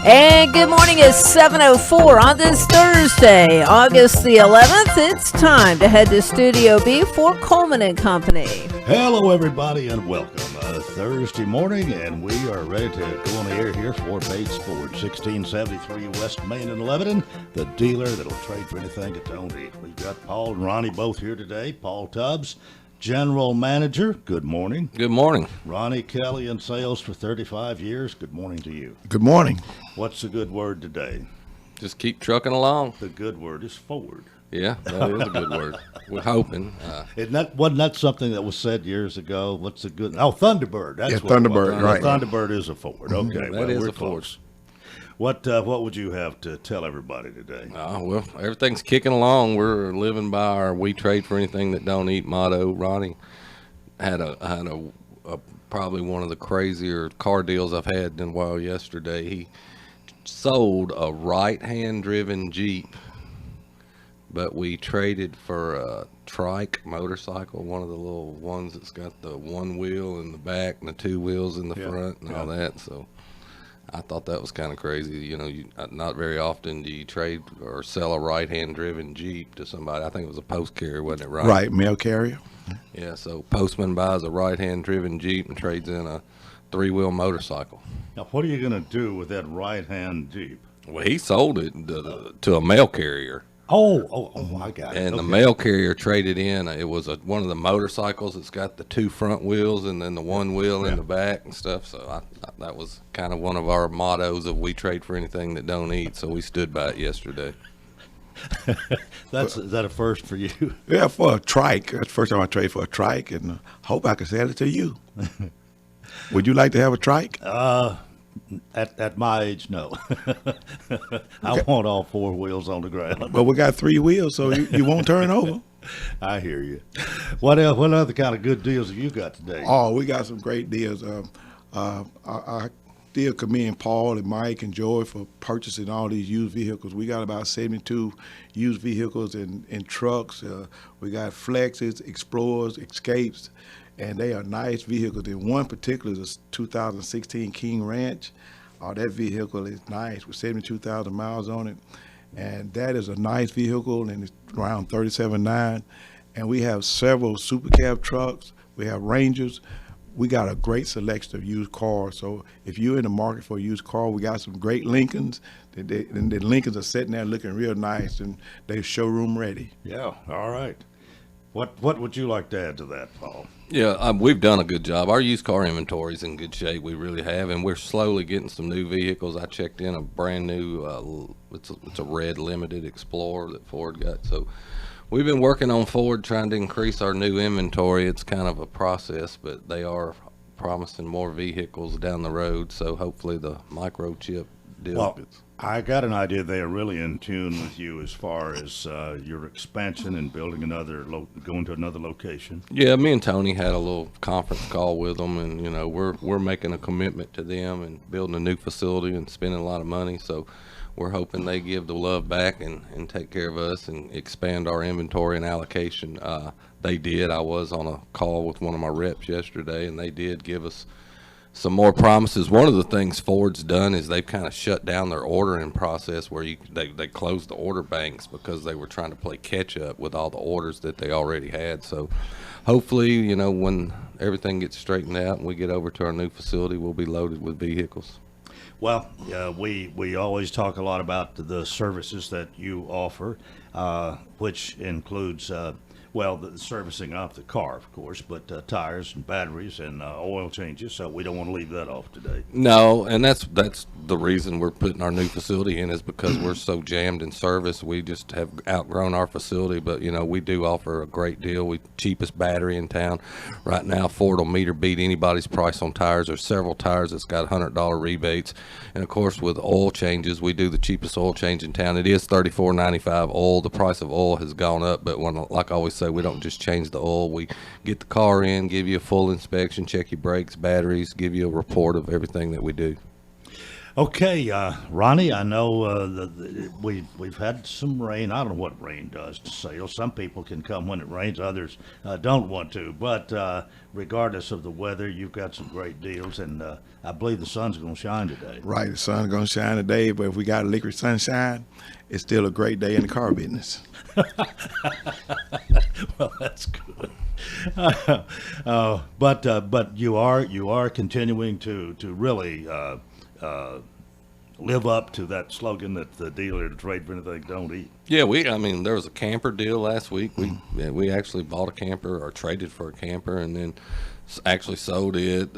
And good morning. It's 7:04 on this Thursday, August the 11th. It's time to head to Studio B for Coleman and Company. Hello, everybody, and welcome. Thursday morning, and we are ready to go on the air here for Bates Ford, 1673 West Main in Lebanon, the dealer that'll trade for anything that don't eat. We've got Paul and Ronnie both here today. Paul Tubbs, General Manager, good morning. Good morning. Ronnie Kelly in sales for 35 years. Good morning to you. Good morning. What's the good word today? Just keep trucking along. The good word is forward. Yeah, that is a good word. We're hoping. Wasn't that something that was said years ago? What's the good? Oh, Thunderbird. That's what Thunderbird, right. Thunderbird is a forward. Okay, That is we're a forward. close. What would you have to tell everybody today? Well, everything's kicking along. We're living by our "We trade for anything that don't eat" motto. Ronnie had a probably one of the crazier car deals I've had in a while yesterday. He sold a right-hand driven Jeep, but we traded for a trike motorcycle, one of the little ones that's got the one wheel in the back and the two wheels in the front and all that. So I thought that was kind of crazy. You know, not very often do you trade or sell a right-hand driven Jeep to somebody. I think it was a post carrier, wasn't it, right? Right, mail carrier. Yeah, so Postman buys a right-hand driven Jeep and trades in a three-wheel motorcycle. Now, what are you going to do with that right-hand Jeep? Well, he sold it to a mail carrier. Oh, I got it. And Okay. the mail carrier traded in. It was one of the motorcycles that's got the two front wheels and then the one wheel in the back and stuff. So that was kind of one of our mottos of "We trade for anything that don't eat." So we stood by it yesterday. Is that a first for you? Yeah, for a trike. That's the first time I traded for a trike, and I hope I can sell it to you. Would you like to have a trike? At my age, no. I want all four wheels on the ground. Well, we got three wheels, so you won't turn over. I hear you. What else? What other kind of good deals have you got today? Oh, we got some great deals. I still commend Paul and Mike and Joy for purchasing all these used vehicles. We got about 72 used vehicles and trucks. We got Flexes, Explorers, Escapes, and they are nice vehicles. And one particular is a 2016 King Ranch. That vehicle is nice with 72,000 miles on it. And that is a nice vehicle, and it's around 37.9. And we have several Super Cab trucks. We have Rangers. We got a great selection of used cars. So if you're in the market for a used car, we got some great Lincolns. And the Lincolns are sitting there looking real nice, and they're showroom ready. Yeah, all right. What would you like to add to that, Paul? Yeah, we've done a good job. Our used car inventory is in good shape. We really have, and we're slowly getting some new vehicles. I checked in a brand new, it's a red Limited Explorer that Ford got. So we've been working on Ford trying to increase our new inventory. It's kind of a process, but they are promising more vehicles down the road. So hopefully the microchip deal gets. I got an idea they are really in tune with you as far as your expansion and building going to another location. Yeah, me and Tony had a little conference call with them, and you know we're making a commitment to them and building a new facility and spending a lot of money. So we're hoping they give the love back and take care of us and expand our inventory and allocation. They did. I was on a call with one of my reps yesterday, and they did give us some more promises. One of the things Ford's done is they've kind of shut down their ordering process where they closed the order banks because they were trying to play catch up with all the orders that they already had. So hopefully, you know, when everything gets straightened out and we get over to our new facility, we'll be loaded with vehicles. Well, we always talk a lot about the services that you offer, which includes the servicing of the car, of course, but tires and batteries and oil changes. So we don't want to leave that off today. No, and that's the reason we're putting our new facility in is because we're so jammed in service. We just have outgrown our facility, but you know we do offer a great deal. We cheapest battery in town right now. Ford will meter beat anybody's price on tires. There's several tires that's got $100 rebates, and of course with oil changes, we do the cheapest oil change in town. It is $34.95 oil. The price of oil has gone up, but like I always say, we don't just change the oil. We get the car in, give you a full inspection, check your brakes, batteries, give you a report of everything that we do. Okay, Ronnie, I know we've had some rain. I don't know what rain does to sales. Some people can come when it rains, others don't want to. But regardless of the weather, you've got some great deals, and I believe the sun's going to shine today. Right, the sun's gonna shine today, but if we got liquid sunshine, it's still a great day in the car business. Well, that's good. But you are continuing to really live up to that slogan that the dealer to trade for anything don't eat. Yeah, I mean, there was a camper deal last week. We actually bought a camper or traded for a camper and then actually sold it.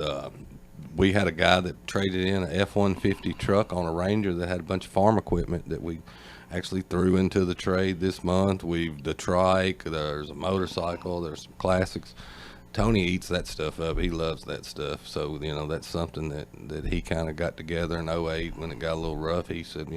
We had a guy that traded in a F-150 truck on a Ranger that had a bunch of farm equipment that we actually threw into the trade this month. The trike, there's a motorcycle, there's some classics. Tony eats that stuff up. He loves that stuff. So, that's something that he kind of got together in '08 when it got a little rough. He said,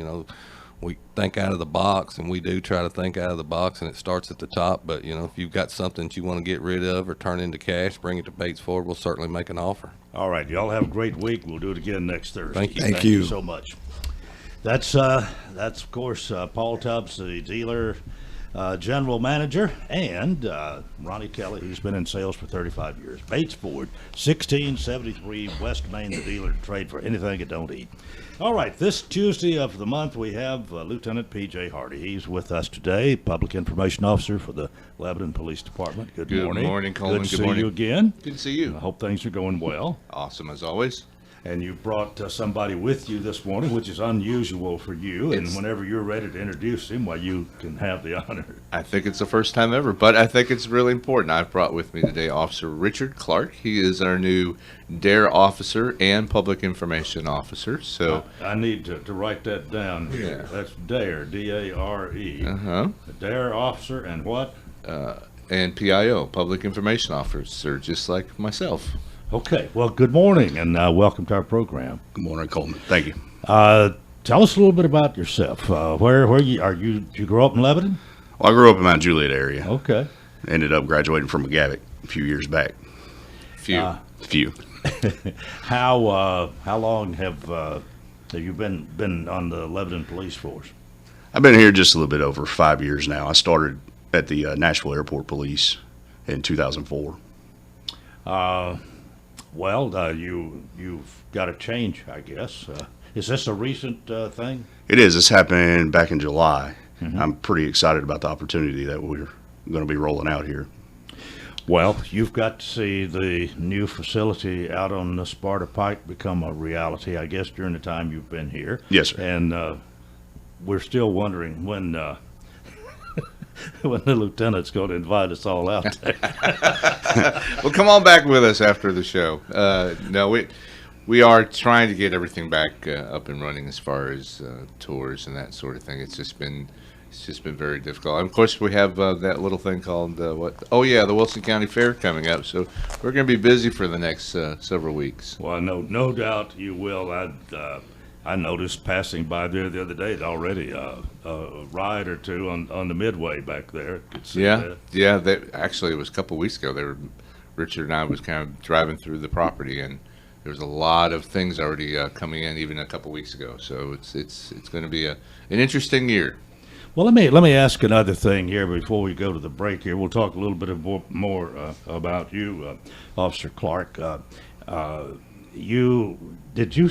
we think out of the box, and we do try to think out of the box, and it starts at the top. But, if you've got something that you want to get rid of or turn into cash, bring it to Bates Ford. We'll certainly make an offer. All right. Y'all have a great week. We'll do it again next Thursday. Thank you. Thank you so much. That's of course, Paul Tubbs, the dealer general manager, and Ronnie Kelly, who's been in sales for 35 years. Bates Ford, 1673 West Main, the dealer to trade for anything it don't eat. All right, this Tuesday of the month, we have Lieutenant P.J. Hardy. He's with us today, Public Information Officer for the Lebanon Police Department. Good morning. Good morning, Coleman. Good to Good see morning. you again. Good to see you. I hope things are going well. Awesome as always. And you brought somebody with you this morning, which is unusual for you. And whenever you're ready to introduce him, well, you can have the honor. I think it's the first time ever, but I think it's really important. I've brought with me today Officer Richard Clark. He is our new DARE officer and Public Information Officer. So I need to write that down here. Yeah. That's DARE, D-A-R-E. Uh-huh. DARE officer and what? and PIO, Public Information Officer, just like myself. Okay. Well, good morning and welcome to our program. Good morning, Coleman. Thank you. Tell us a little bit about yourself. Where did you grow up in Lebanon? Well, I grew up in Mount Juliet area. Okay. Ended up graduating from McGavick a few years back. Few. How long have you been on the Lebanon Police Force? I've been here just a little bit over 5 years now. I started at the Nashville Airport Police in 2004. Well, you've got a change, I guess. Is this a recent thing? It is. This happened back in July. Mm-hmm. I'm pretty excited about the opportunity that we're going to be rolling out here. Well, you've got to see the new facility out on the Sparta Pike become a reality, I guess, during the time you've been here. Yes, sir. And we're still wondering when when the lieutenant's going to invite us all out there. Well, come on back with us after the show. No, we are trying to get everything back up and running as far as tours and that sort of thing. It's just been very difficult. And of course, we have that little thing called what? Oh yeah, the Wilson County Fair coming up. So we're going to be busy for the next several weeks. Well, no doubt you will. I noticed passing by there the other day already a ride or two on the Midway back there. Could see that. Yeah. Actually, it was a couple of weeks ago. Richard and I was kind of driving through the property, and there was a lot of things already coming in, even a couple of weeks ago. So it's going to be an interesting year. Well, let me ask another thing here before we go to the break. Here, we'll talk a little bit more about you, Officer Clark. Did you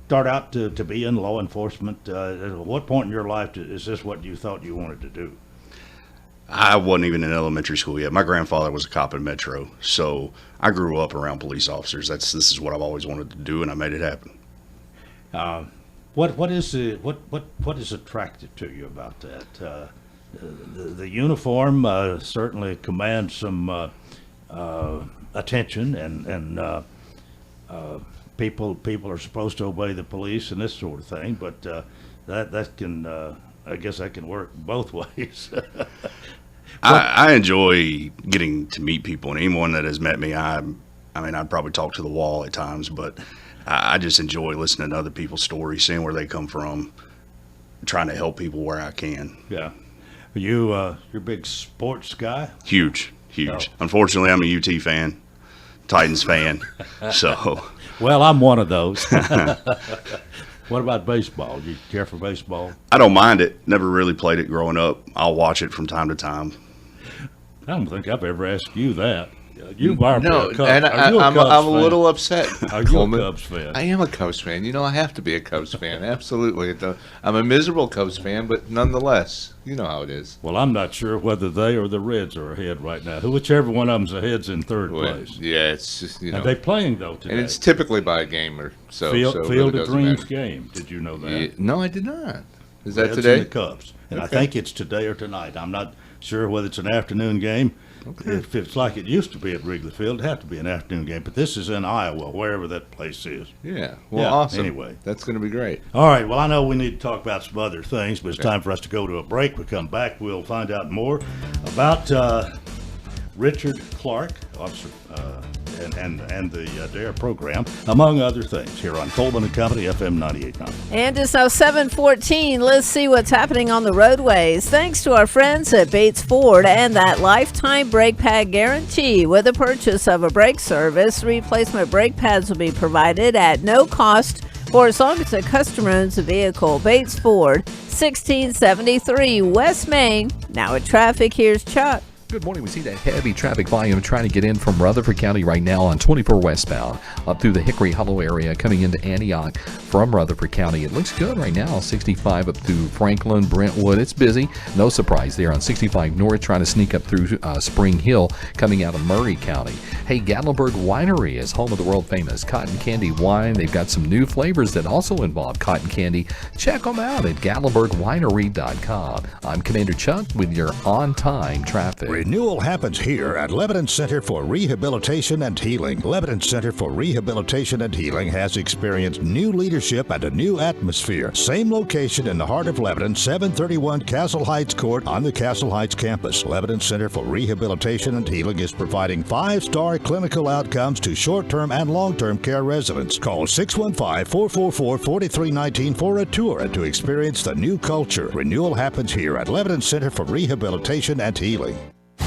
start out to be in law enforcement? At what point in your life is this what you thought you wanted to do? I wasn't even in elementary school yet. My grandfather was a cop in Metro, so I grew up around police officers. This is what I've always wanted to do, and I made it happen. What is attractive to you about that? The uniform certainly commands some attention, and people are supposed to obey the police and this sort of thing. But that can I guess that can work both ways. I enjoy getting to meet people, and anyone that has met me, I mean, I'd probably talk to the wall at times, but I just enjoy listening to other people's stories, seeing where they come from, trying to help people where I can. Yeah. You're a big sports guy? Huge. Oh. Unfortunately, I'm a UT fan, Titans fan, so. Well, I'm one of those. What about baseball? Do you care for baseball? I don't mind it. Never really played it growing up. I'll watch it from time to time. I don't think I've ever asked you that. You are No, a Cubs. and Are you a I'm Cubs a fan? little upset. Are you Coleman. a Cubs fan? I am a Cubs fan. You know, I have to be a Cubs fan. Absolutely. I'm a miserable Cubs fan, but nonetheless, you know how it is. Well, I'm not sure whether they or the Reds are ahead right now. Whichever one of them's ahead's in third Well, place. yeah, it's just, you know. Are they playing, though, today? And it's typically by a game or so. Field, so it Field really of doesn't Dreams matter. game. Did you know that? Yeah, no, I did not. Is that Reds today? and the Cubs. And I Okay. think it's today or tonight. I'm not sure whether it's an afternoon game. Okay. If it's like it used to be at Wrigley Field, it'd have to be an afternoon game. But this is in Iowa, wherever that place is. Yeah. Well, Yeah, awesome. anyway. That's going to be great. All right. Well, I know we need to talk about some other things, but it's time for us to go to a break. We come back, we'll find out more about Richard Clark, officer, and the DARE program, among other things, here on Coleman and Company, FM 98.9. And it's now 7:14. Let's see what's happening on the roadways. Thanks to our friends at Bates Ford and that lifetime brake pad guarantee. With the purchase of a brake service, replacement brake pads will be provided at no cost for as long as the customer owns the vehicle. Bates Ford, 1673 West Main. Now at traffic, here's Chuck. Good morning. We see that heavy traffic volume trying to get in from Rutherford County right now on 24 westbound up through the Hickory Hollow area coming into Antioch from Rutherford County. It looks good right now. 65 up through Franklin, Brentwood. It's busy. No surprise there on 65 north trying to sneak up through Spring Hill coming out of Murray County. Hey, Gatlinburg Winery is home of the world famous cotton candy wine. They've got some new flavors that also involve cotton candy. Check them out at GatlinburgWinery.com. I'm Commander Chuck with your on-time traffic. Renewal happens here at Lebanon Center for Rehabilitation and Healing. Lebanon Center for Rehabilitation and Healing has experienced new leadership and a new atmosphere. Same location in the heart of Lebanon, 731 Castle Heights Court on the Castle Heights campus. Lebanon Center for Rehabilitation and Healing is providing 5-star clinical outcomes to short-term and long-term care residents. Call 615-444-4319 for a tour and to experience the new culture. Renewal happens here at Lebanon Center for Rehabilitation and Healing.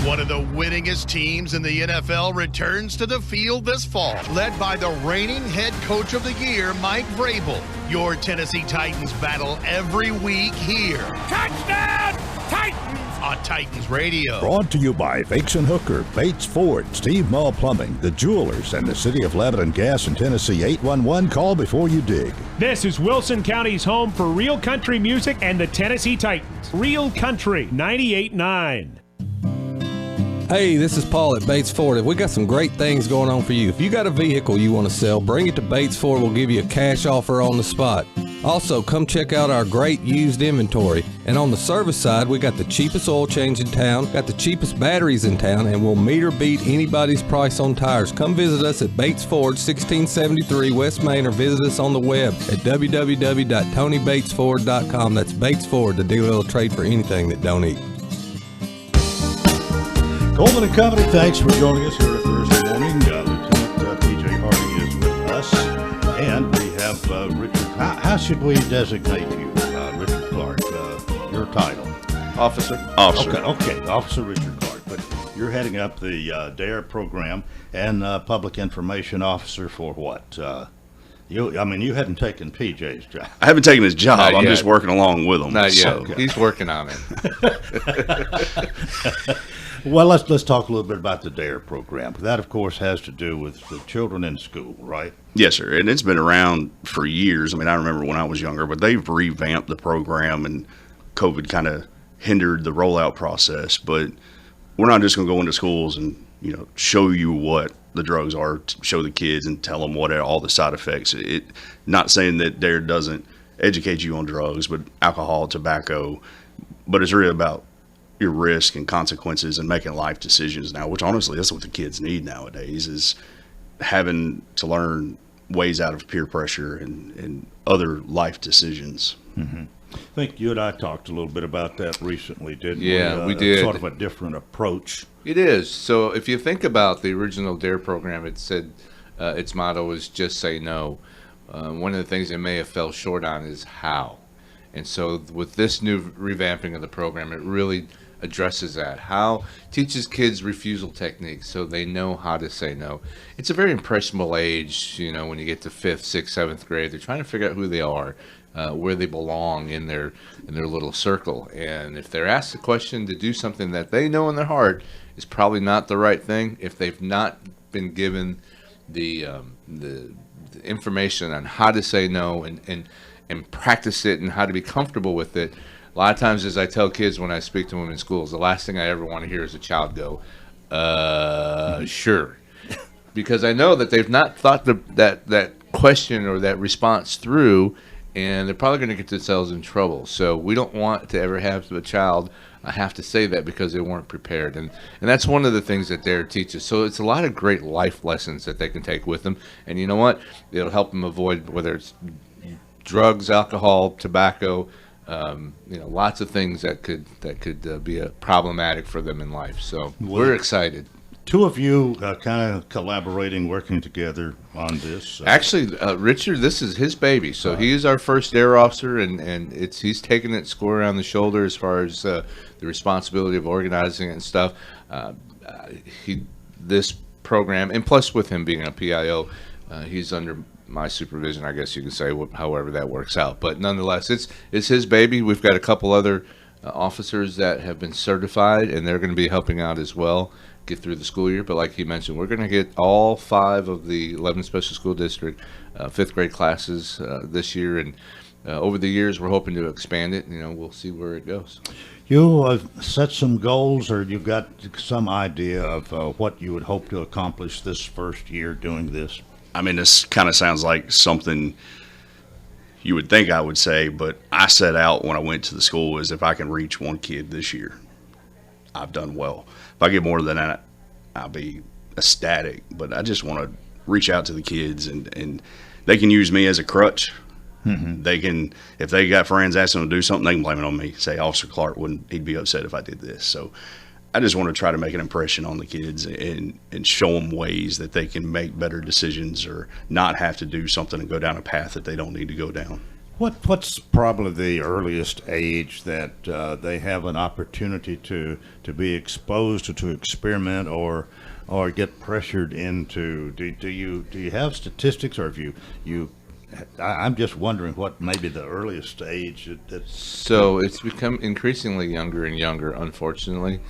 One of the winningest teams in the NFL returns to the field this fall, led by the reigning head coach of the year, Mike Vrabel. Your Tennessee Titans battle every week here. Touchdown, Titans! On Titans Radio. Brought to you by Vixen Hooker, Bates Ford, Steve Mull Plumbing, The Jewelers, and the City of Lebanon Gas in Tennessee. 811, call before you dig. This is Wilson County's home for real country music and the Tennessee Titans. Real Country 98.9. Hey, this is Paul at Bates Ford. We got some great things going on for you. If you got a vehicle you want to sell, bring it to Bates Ford. We'll give you a cash offer on the spot. Also, come check out our great used inventory. And on the service side, we got the cheapest oil change in town, got the cheapest batteries in town, and we'll meet or beat anybody's price on tires. Come visit us at Bates Ford, 1673 West Main, or visit us on the web at www.tonybatesford.com. That's Bates Ford, the dealer that'll trade for anything that don't eat. Coleman and Company, thanks for joining us here Thursday morning. Lieutenant P.J. Hardy is with us, and we have Richard. How should we designate you, Richard Clark? Your title? Officer. Okay, Officer Richard Clark. But you're heading up the DARE program and Public Information Officer for what? You hadn't taken PJ's job. I haven't taken his job. Not I'm yet. just working along with him. Not yet. So. Okay. He's working on it. Well, let's talk a little bit about the DARE program. That, of course, has to do with the children in school, right? Yes, sir. And it's been around for years. I mean, I remember when I was younger, but they've revamped the program, and COVID kind of hindered the rollout process. But we're not just going to go into schools and, show you what the drugs are, show the kids and tell them what are all the side effects. Not saying that DARE doesn't educate you on drugs, but alcohol, tobacco, but it's really about your risk and consequences and making life decisions now, which honestly, that's what the kids need nowadays, is having to learn ways out of peer pressure and other life decisions. Mm-hmm. I think you and I talked a little bit about that recently, didn't we? Yeah, we did. Sort of a different approach. It is. So if you think about the original DARE program, it said its motto was just say no. One of the things it may have fell short on is how. And so with this new revamping of the program, it really addresses that, how teaches kids refusal techniques so they know how to say no. It's a very impressionable age, when you get to 5th, 6th, 7th grade. They're trying to figure out who they are, where they belong in their little circle. And if they're asked a question to do something that they know in their heart is probably not the right thing, if they've not been given the information on how to say no and practice it and how to be comfortable with it. A lot of times, as I tell kids when I speak to them in schools, the last thing I ever want to hear is a child go, sure. Because I know that they've not thought that question or that response through, and they're probably going to get themselves in trouble. So we don't want to ever have a child have to say that because they weren't prepared. And that's one of the things that DARE teaches. So it's a lot of great life lessons that they can take with them. And you know what? It'll help them avoid whether it's drugs, alcohol, tobacco, lots of things that could be problematic for them in life. So we're excited. Two of you kind of collaborating, working together on this. Actually, Richard, this is his baby. So he is our first DARE officer, and he's taking it square around the shoulder as far as the responsibility of organizing it and stuff. This program, and plus with him being a PIO, he's under my supervision, I guess you could say, however that works out. But nonetheless, it's his baby. We've got a couple other officers that have been certified, and they're going to be helping out as well, get through the school year. But like he mentioned, we're going to get all 5 of the 11 special school district 5th grade classes this year, and over the years we're hoping to expand it. We'll see where it goes. You set some goals, or you've got some idea of what you would hope to accomplish this first year doing this? I mean, this kind of sounds like something you would think I would say, but I set out when I went to the school is if I can reach one kid this year, I've done well. If I get more than that, I'll be ecstatic. But I just want to reach out to the kids, and they can use me as a crutch. Mm-hmm. They can, if they got friends asking them to do something, they can blame it on me. Say, Officer Clark he'd be upset if I did this. So I just want to try to make an impression on the kids and show them ways that they can make better decisions or not have to do something and go down a path that they don't need to go down. What's probably the earliest age that they have an opportunity to be exposed to experiment or get pressured into? Do you have statistics, or if you I'm just wondering what maybe the earliest age that's. So it's become increasingly younger and younger, unfortunately.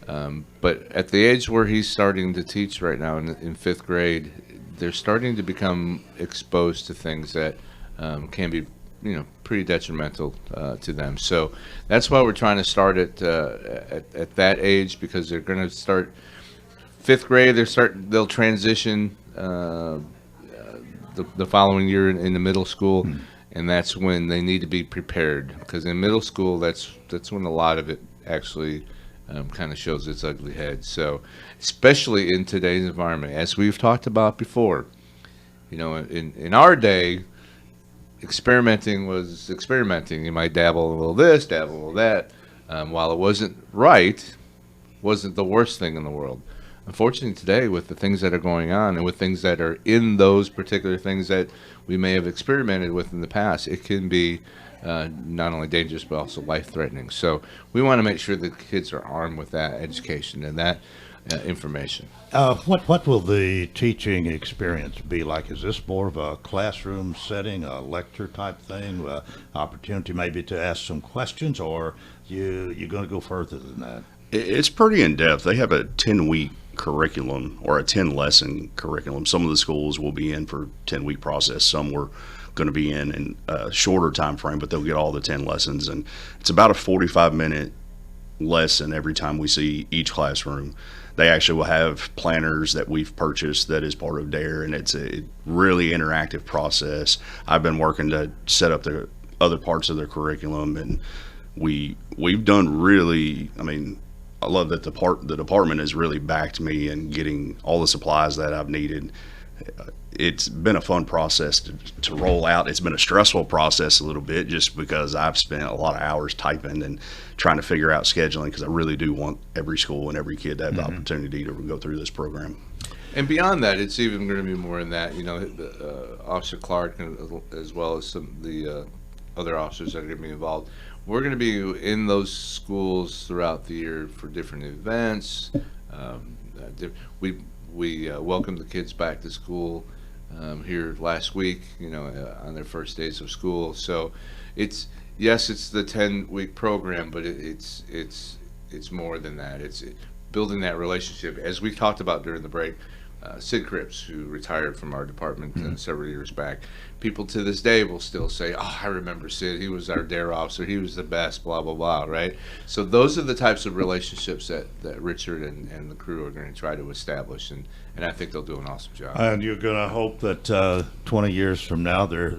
But at the age where he's starting to teach right now in 5th grade, they're starting to become exposed to things that can be, pretty detrimental to them. So that's why we're trying to start at that age, because they're going to start 5th grade. They'll transition the following year in the middle school, and that's when they need to be prepared, because in middle school that's when a lot of it actually kind of shows its ugly head. So especially in today's environment, as we've talked about before, in our day, experimenting was experimenting. You might dabble a little this, dabble a little that. While it wasn't the worst thing in the world. Unfortunately, today, with the things that are going on and with things that are in those particular things that we may have experimented with in the past, it can be not only dangerous but also life-threatening. So we want to make sure that kids are armed with that education and that information. What will the teaching experience be like? Is this more of a classroom setting, a lecture type thing, opportunity maybe to ask some questions, or you're going to go further than that? It's pretty in-depth. They have a 10-week curriculum or a 10-lesson curriculum. Some of the schools will be in for 10-week process. Some were going to be in a shorter time frame, but they'll get all the 10 lessons. And it's about a 45-minute lesson every time we see each classroom. They actually will have planners that we've purchased that is part of DARE, and it's a really interactive process. I've been working to set up the other parts of their curriculum, and we've done really, I love that the department has really backed me in getting all the supplies that I've needed. It's been a fun process to roll out. It's been a stressful process a little bit, just because I've spent a lot of hours typing and trying to figure out scheduling, because I really do want every school and every kid to have the opportunity to go through this program. And beyond that, it's even going to be more in that, Officer Clark, as well as some of the other officers that are going to be involved. We're going to be in those schools throughout the year for different events. We welcomed the kids back to school here last week, on their first days of school. So it's the 10-week program, but it's more than that. It's building that relationship, as we talked about during the break. Sid Cripps, who retired from our department several years back, people to this day will still say, "Oh, I remember Sid. He was our dare officer. He was the best." Blah blah blah. Right. So those are the types of relationships that Richard and the crew are going to try to establish, and I think they'll do an awesome job. And you're going to hope that 20 years from now they're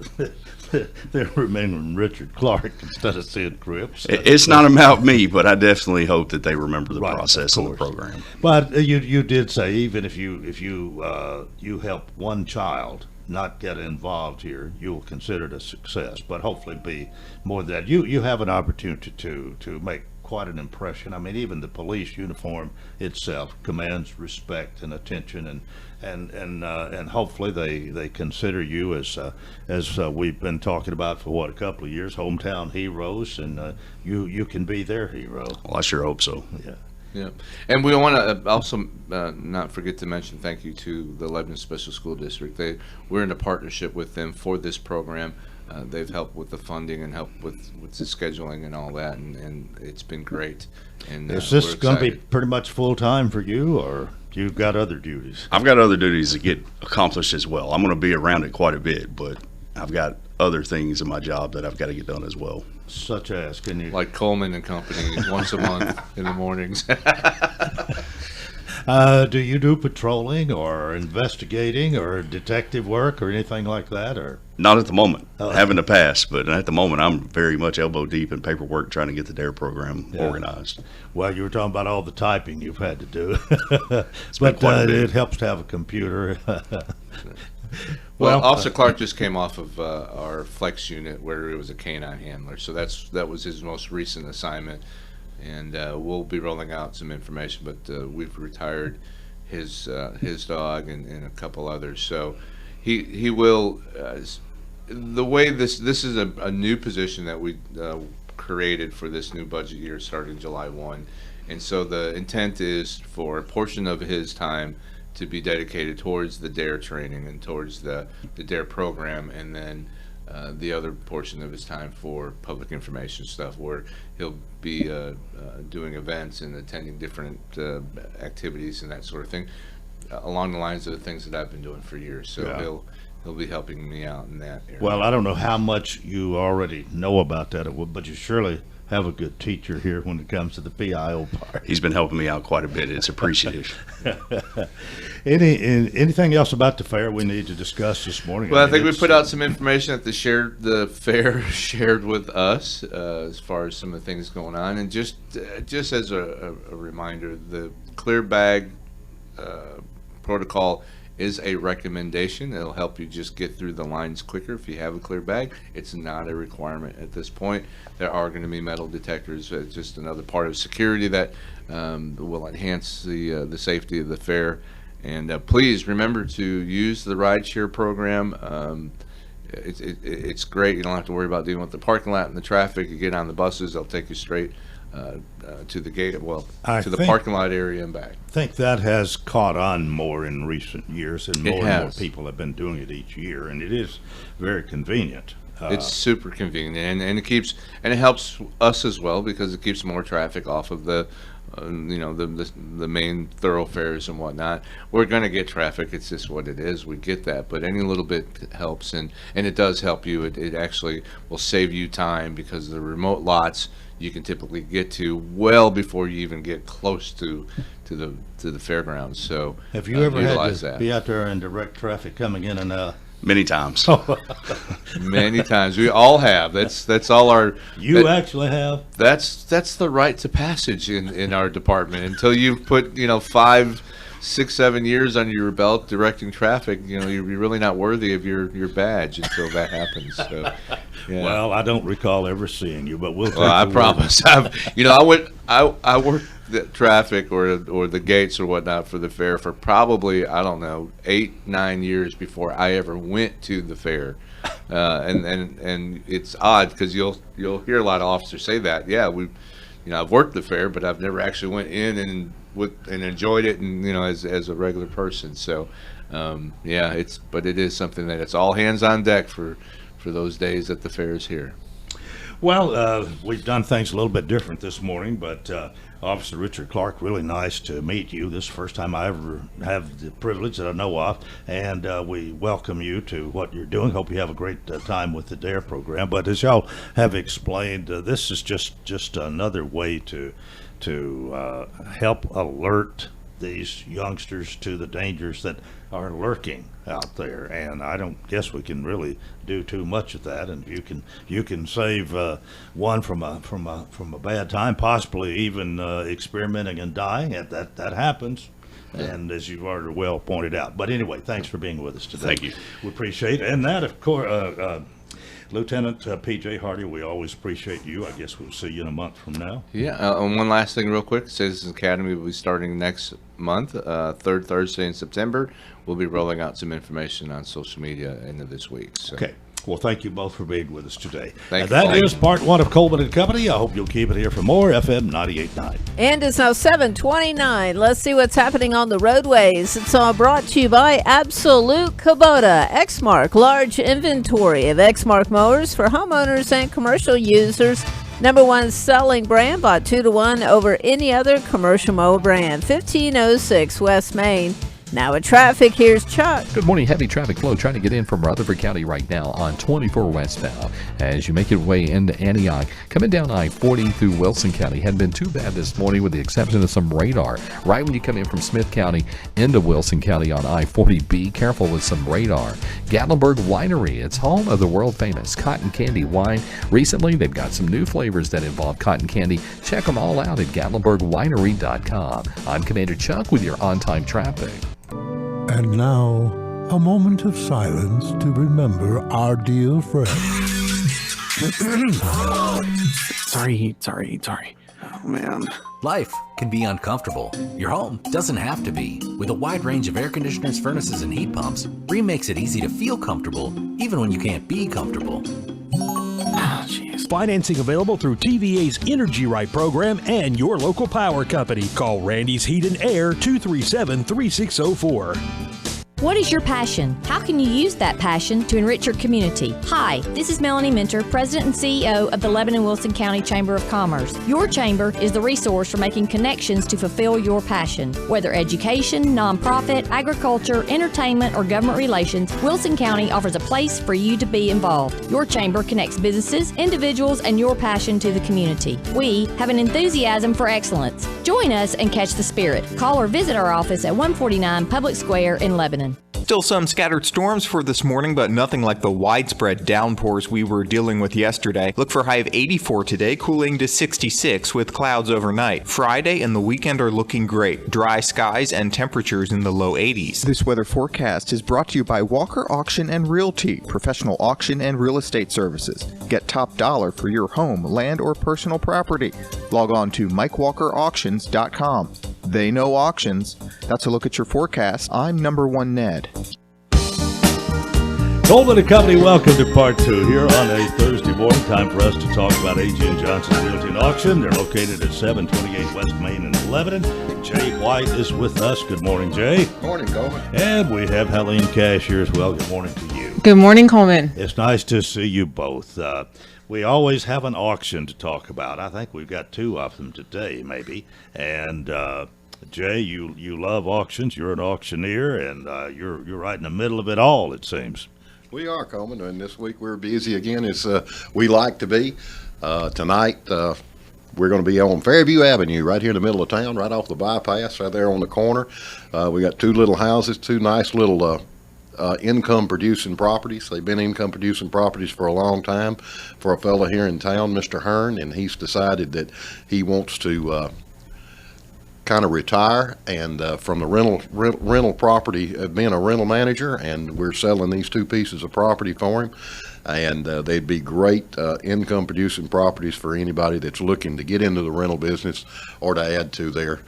remembering Richard Clark instead of Sid Cripps. It's not about me, but I definitely hope that they remember the process of the program. But you did say even if you help one child not get involved here, you'll consider it a success. But hopefully be more than that. You have an opportunity to make quite an impression. I mean, even the police uniform itself commands respect and attention, and hopefully they consider you as we've been talking about for a couple of years, hometown heroes, and you can be their hero. Well, I sure hope so. Yeah. Yeah, and we want to also not forget to mention thank you to the Lebanon Special School District. We're in a partnership with them for this program. They've helped with the funding and helped with the scheduling and all that, and it's been great. And is this going to be pretty much full time for you, or you've got other duties? I've got other duties that get accomplished as well. I'm going to be around it quite a bit, but I've got other things in my job that I've got to get done as well. Such as, can you? Like Coleman and Company once a month in the mornings. Do you do patrolling or investigating or detective work or anything like that, or? Not at the moment. I have in the past, but at the moment I'm very much elbow deep in paperwork trying to get the DARE program organized. Well, you were talking about all the typing you've had to do. But it helps to have a computer. Well, Officer Clark just came off of our flex unit where he was a canine handler, so that was his most recent assignment, and we'll be rolling out some information. But we've retired his dog and a couple others, so he will. The way this is a new position that we created for this new budget year starting July 1, and so the intent is for a portion of his time to be dedicated towards the DARE training and towards the DARE program, and then the other portion of his time for public information stuff, where he'll be doing events and attending different activities and that sort of thing, along the lines of the things that I've been doing for years. So he'll be helping me out in that area. Well, I don't know how much you already know about that, but you surely have a good teacher here when it comes to the PIO part. He's been helping me out quite a bit. It's appreciative. Anything else about the fair we need to discuss this morning? Well, I think we put out some information that the fair shared with us as far as some of the things going on, and just as a reminder, the clear bag protocol is a recommendation. It'll help you just get through the lines quicker if you have a clear bag. It's not a requirement at this point. There are going to be metal detectors. It's just another part of security that will enhance the safety of the fair. And please remember to use the rideshare program. It's great. You don't have to worry about dealing with the parking lot and the traffic. You get on the buses, they'll take you straight to the gate, to the parking lot area and back. I think that has caught on more in recent years, and more people have been doing it each year, and it is very convenient. It's super convenient, and it helps us as well, because it keeps more traffic off of the main thoroughfares and whatnot. We're going to get traffic. It's just what it is. We get that, but any little bit helps, and it does help you. It actually will save you time, because the remote lots you can typically get to well before you even get close to the fairgrounds. So have you ever had to be out there in direct traffic coming in and out? Many times. Many times. We all have. That's all our. Actually have. That's the rite to passage in our department. Until you've put 5 6-7 years under your belt directing traffic, you're really not worthy of your badge until that happens. So, yeah. Well, I don't recall ever seeing you, but we'll take I your word. promise. I worked the traffic or the gates or whatnot for the fair for probably, I don't know, 8-9 years before I ever went to the fair. And it's odd because you'll hear a lot of officers say that. Yeah, I've worked the fair, but I've never actually went in and enjoyed it, and as a regular person. So, but it is something that it's all hands on deck for those days that the fair is here. Well, we've done things a little bit different this morning, but Officer Richard Clark, really nice to meet you. This is the first time I ever have the privilege that I know of, and we welcome you to what you're doing. Hope you have a great time with the DARE program. But as y'all have explained, this is just another way to help alert these youngsters to the dangers that are lurking out there, and I don't guess we can really do too much of that. And you can save one from a bad time, possibly even experimenting and dying. That happens, and as you've already well pointed out. But anyway, thanks for being with us today. Thank you. We appreciate it. And that, of course, Lieutenant P.J. Hardy, we always appreciate you. I guess we'll see you in a month from now. Yeah, and one last thing real quick. Citizens Academy will be starting next month, third Thursday in September. We'll be rolling out some information on social media end of this week. So. Okay. Well, thank you both for being with us today. Thank and you. that is part one of Coleman and Company. I hope you'll keep it here for more FM 98.9. And it's now 7:29. Let's see what's happening on the roadways. It's all brought to you by Absolute Kubota. Exmark, large inventory of Exmark mowers for homeowners and commercial users. #1 selling brand, bought 2-to-1 over any other commercial mower brand. 1506 West Main. Now at traffic, here's Chuck. Good morning. Heavy traffic flow trying to get in from Rutherford County right now on 24 westbound. As you make your way into Antioch, coming down I-40 through Wilson County. Hadn't been too bad this morning with the exception of some radar. Right when you come in from Smith County into Wilson County on I-40, be careful with some radar. Gatlinburg Winery, it's home of the world famous cotton candy wine. Recently, they've got some new flavors that involve cotton candy. Check them all out at GatlinburgWinery.com. I'm Commander Chuck with your on-time traffic. And now, a moment of silence to remember our dear friend. Sorry. Oh, man. Life can be uncomfortable. Your home doesn't have to be. With a wide range of air conditioners, furnaces, and heat pumps, Rheem makes it easy to feel comfortable, even when you can't be comfortable. Financing available through TVA's Energy Right program and your local power company. Call Randy's Heat and Air 237-3604. What is your passion? How can you use that passion to enrich your community? Hi, this is Melanie Minter, President and CEO of the Lebanon-Wilson County Chamber of Commerce. Your chamber is the resource for making connections to fulfill your passion. Whether education, nonprofit, agriculture, entertainment, or government relations, Wilson County offers a place for you to be involved. Your chamber connects businesses, individuals, and your passion to the community. We have an enthusiasm for excellence. Join us and catch the spirit. Call or visit our office at 149 Public Square in Lebanon. Still some scattered storms for this morning, but nothing like the widespread downpours we were dealing with yesterday. Look for a high of 84 today, cooling to 66 with clouds overnight. Friday and the weekend are looking great. Dry skies and temperatures in the low 80s. This weather forecast is brought to you by Walker Auction and Realty, professional auction and real estate services. Get top dollar for your home, land, or personal property. Log on to MikeWalkerAuctions.com. They know auctions. That's a look at your forecast. I'm #1 Ned. Coleman and Company, welcome to part two here on a Thursday morning. Time for us to talk about A.G. & Johnson's Realty and Auction. They're located at 728 West Main in Lebanon. Jay White is with us. Good morning, Jay. Good morning, Coleman. And we have Helene Cash here as well. Good morning to you. Good morning, Coleman. It's nice to see you both. We always have an auction to talk about. I think we've got two of them today, maybe. And Jay, you love auctions. You're an auctioneer, and you're right in the middle of it all, it seems. We are, Coleman, and this week we're busy again as we like to be. Tonight we're going to be on Fairview Avenue, right here in the middle of town, right off the bypass, right there on the corner. We got two little houses, two nice little income-producing properties. They've been income-producing properties for a long time for a fella here in town, Mr. Hearn, and he's decided that he wants to kind of retire and from the rental property, being a rental manager, and we're selling these 2 pieces of property for him. And they'd be great income producing properties for anybody that's looking to get into the rental business or to add to their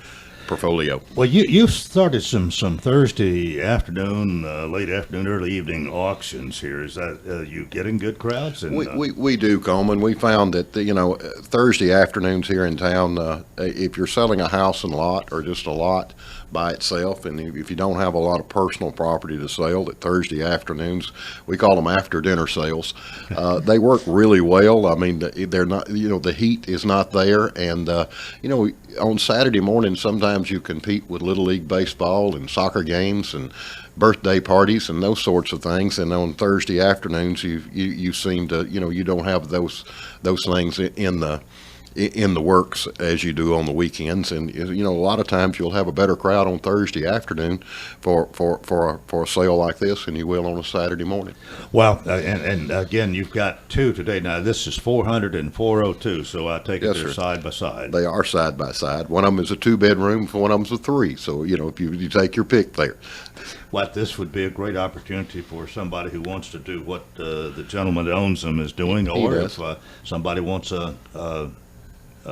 portfolio. Well, you started some Thursday afternoon, late afternoon, early evening auctions here. Is that you getting good crowds? And, we do, Coleman. We found that Thursday afternoons here in town, if you're selling a house and lot or just a lot by itself, and if you don't have a lot of personal property to sell, that Thursday afternoons, we call them after dinner sales, they work really well. I mean, they're not, the heat is not there, and on Saturday morning sometimes you compete with Little League baseball and soccer games and birthday parties and those sorts of things, and on Thursday afternoons you seem to, you don't have those things in the works as you do on the weekends. And a lot of times you'll have a better crowd on Thursday afternoon for a sale like this than you will on a Saturday morning. Well, and again, you've got 2 today. Now this is 400 and 402, so I take it they're side by side. They are side by side. One of them is a 2-bedroom, one of them's a 3. So if you take your pick there. Well, this would be a great opportunity for somebody who wants to do what the gentleman that owns them is doing, or if somebody wants a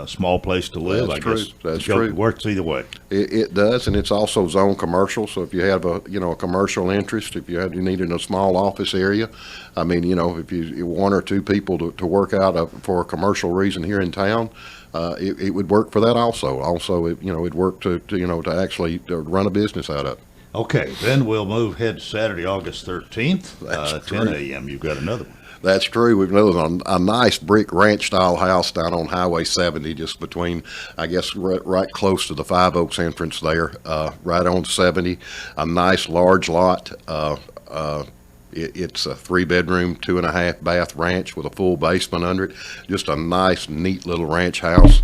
small place to live. That's I guess true. That's true. It works either way. It does, and it's also zone commercial. So if you have a commercial interest, if you needed a small office area, I mean, if you 1 or 2 people to work out for a commercial reason here in town, it would work for that also. Also, it'd work to actually run a business out of. Okay, then we'll move ahead to Saturday, August 13th, 10 a.m. You've got another one. That's true. We've noticed a nice brick ranch style house down on Highway 70, just between, I guess, right close to the Five Oaks entrance there, right on 70. A nice large lot. It's a 3-bedroom, 2.5 bath ranch with a full basement under it. Just a nice, neat little ranch house.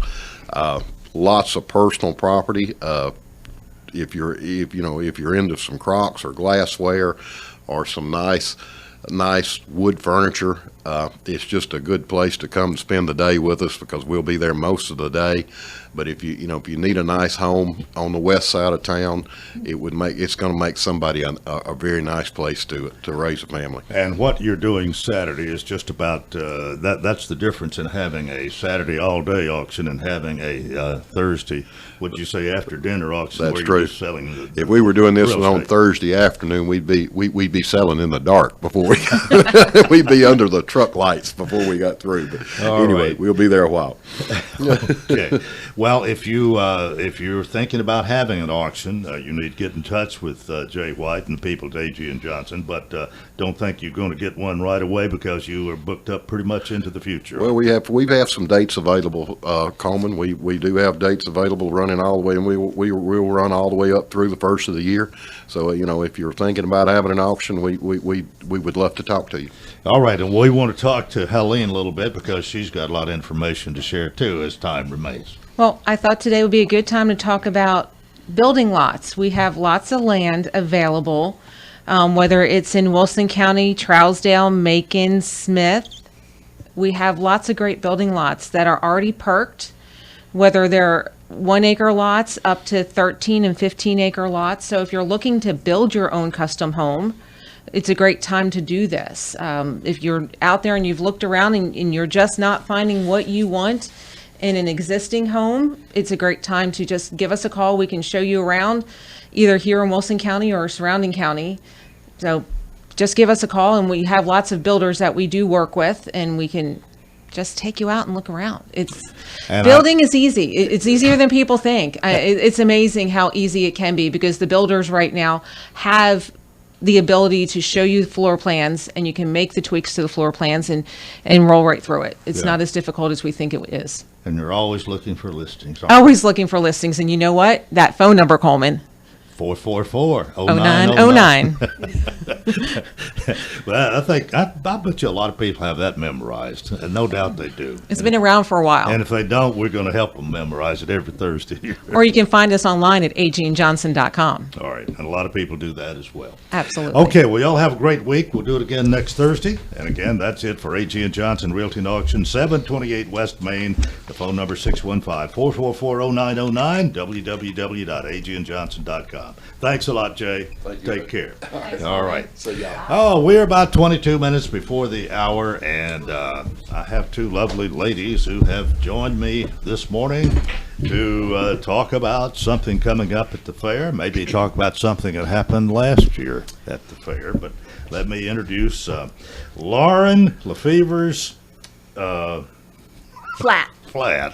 Lots of personal property. If you're into some Crocs or glassware or some nice wood furniture, it's just a good place to come spend the day with us, because we'll be there most of the day. But if you need a nice home on the west side of town, it's going to make somebody a very nice place to raise a family. And what you're doing Saturday is just about that's the difference in having a Saturday all day auction and having a Thursday, would you say, after dinner auction? That's where true. You're just selling if we were doing this one on Thursday afternoon, we'd be selling in the dark before we'd be under the truck lights before we got through. But anyway, right. We'll be there a while. Okay. Well, if you're thinking about having an auction, you need to get in touch with Jay White and the people at A.G. and Johnson. But don't think you're going to get one right away, because you are booked up pretty much into the future. Well, we have some dates available, Coleman. We do have dates available running all the way, and we'll run all the way up through the first of the year. So if you're thinking about having an auction, we would love to talk to you. All right, and we want to talk to Helene a little bit, because she's got a lot of information to share too as time remains. Well, I thought today would be a good time to talk about building lots. We have lots of land available, whether it's in Wilson County, Trousdale, Macon, Smith. We have lots of great building lots that are already perked, whether they're 1 acre lots up to 13 and 15 acre lots. So if you're looking to build your own custom home, it's a great time to do this. If you're out there and you've looked around and you're just not finding what you want in an existing home, it's a great time to just give us a call. We can show you around, either here in Wilson County or surrounding county. So just give us a call, and we have lots of builders that we do work with, and we can just take you out and look around. Building is easy. It's easier than people think. It's amazing how easy it can be, because the builders right now have the ability to show you floor plans, and you can make the tweaks to the floor plans and roll right through it. It's not as difficult as we think it is. And you're always looking for listings. Always looking for listings. And you know what? That phone number, Coleman, 444-0909. Well, I bet you a lot of people have that memorized, and no doubt they do. It's been around for a while. And if they don't, we're going to help them memorize it every Thursday here. Or you can find us online at agandjohnson.com. All right, and a lot of people do that as well. Absolutely. Okay, well, y'all have a great week. We'll do it again next Thursday. And again, that's it for A.G. and Johnson Realty and Auction, 728 West Main. The phone number 615-444-0909, www.agandjohnson.com. Thanks a lot, Jay. Take care. All right. Oh, we're about 22 minutes before the hour, and I have two lovely ladies who have joined me this morning to talk about something coming up at the fair, maybe talk about something that happened last year at the fair. But let me introduce Lauren Lefever's Flat.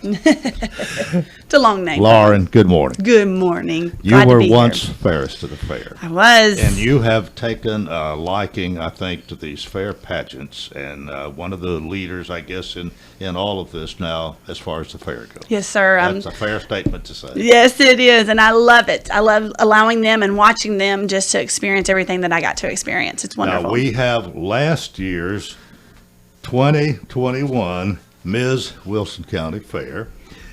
It's a long name. Lauren, good morning. Good morning. You Glad to were be once here. fairest to the fair. I was. And you have taken a liking, I think, to these fair pageants, and one of the leaders, I guess, in all of this now, as far as the fair goes. Yes, sir. That's a fair statement to say. Yes, it is, and I love it. I love allowing them and watching them just to experience everything that I got to experience. It's wonderful. Now, we have last year's 2021 Ms. Wilson County Fair,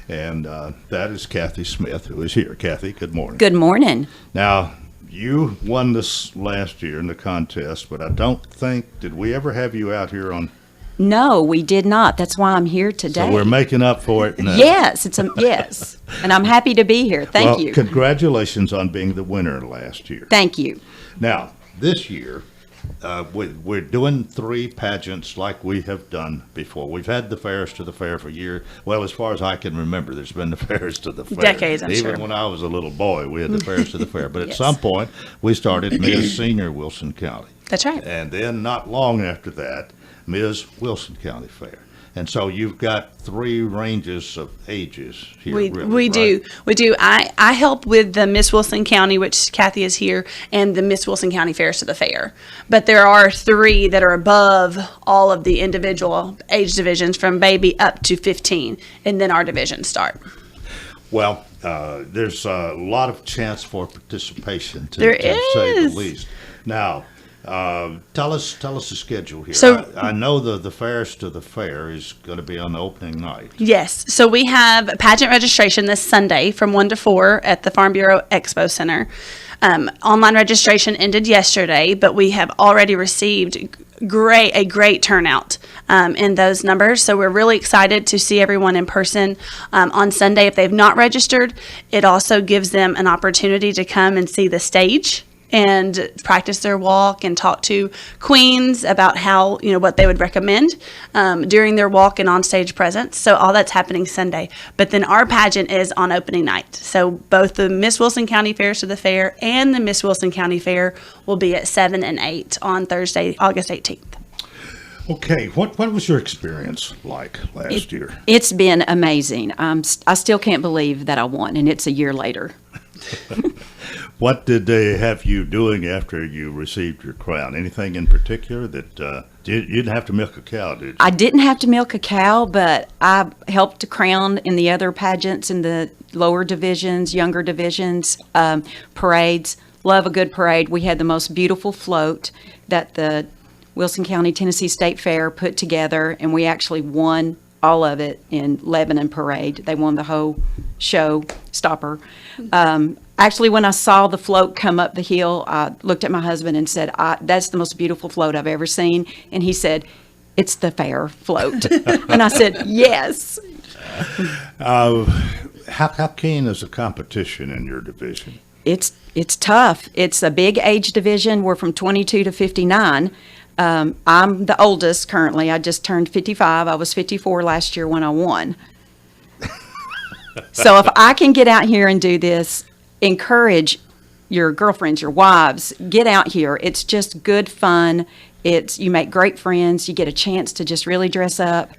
and that is Kathy Smith, who is here. Kathy, good morning. Good morning. Now, you won this last year in the contest, but I don't think, did we ever have you out here on? No, we did not. That's why I'm here today. So we're making up for it now. Yes, yes, and I'm happy to be here. Thank you. Congratulations on being the winner last year. Thank you. Now, this year, we're doing 3 pageants like we have done before. We've had the Fairest to the Fair for years. Well, as far as I can remember, there's been the Fairest to the Fair. Decades, I'm Even sure. when I was a little boy, we had the Fairest to the Fair. But at Yes. some point, we started Ms. Senior Wilson County. That's right. And then not long after that, Ms. Wilson County Fair. And so you've got 3 ranges of ages here. We really, do. right? We do. I help with the Miss Wilson County, which Kathy is here, and the Miss Wilson County Fairs to the Fair. But there are 3 that are above all of the individual age divisions from baby up to 15, and then our divisions start. Well, there's a lot of chance for participation, to There say the is. least. Now, tell us the schedule here. So- I know the Fairest to the Fair is going to be on the opening night. Yes. So we have pageant registration this Sunday from 1 to 4 at the Farm Bureau Expo Center. Online registration ended yesterday, but we have already received a great turnout in those numbers. So we're really excited to see everyone in person on Sunday. If they've not registered, it also gives them an opportunity to come and see the stage and practice their walk and talk to queens about how, what they would recommend during their walk and on stage presence. So all that's happening Sunday. But then our pageant is on opening night. So both the Miss Wilson County Fairs to the Fair and the Miss Wilson County Fair will be at 7 and 8 on Thursday, August 18th. Okay, what was your experience like last year? It's been amazing. I still can't believe that I won, and it's a year later. What did they have you doing after you received your crown? Anything in particular that you didn't have to milk a cow, did you? I didn't have to milk a cow, but I helped to crown in the other pageants in the lower divisions, younger divisions, parades. Love a good parade. We had the most beautiful float that the Wilson County Tennessee State Fair put together, and we actually won all of it in Lebanon Parade. They won the whole show stopper. Actually, when I saw the float come up the hill, I looked at my husband and said, that's the most beautiful float I've ever seen. And he said, it's the fair float. And I said, yes. How keen is the competition in your division? It's tough. It's a big age division. We're from 22 to 59. I'm the oldest currently. I just turned 55. I was 54 last year when I won. So if I can get out here and do this, encourage your girlfriends, your wives, get out here. It's just good fun. You make great friends. You get a chance to just really dress up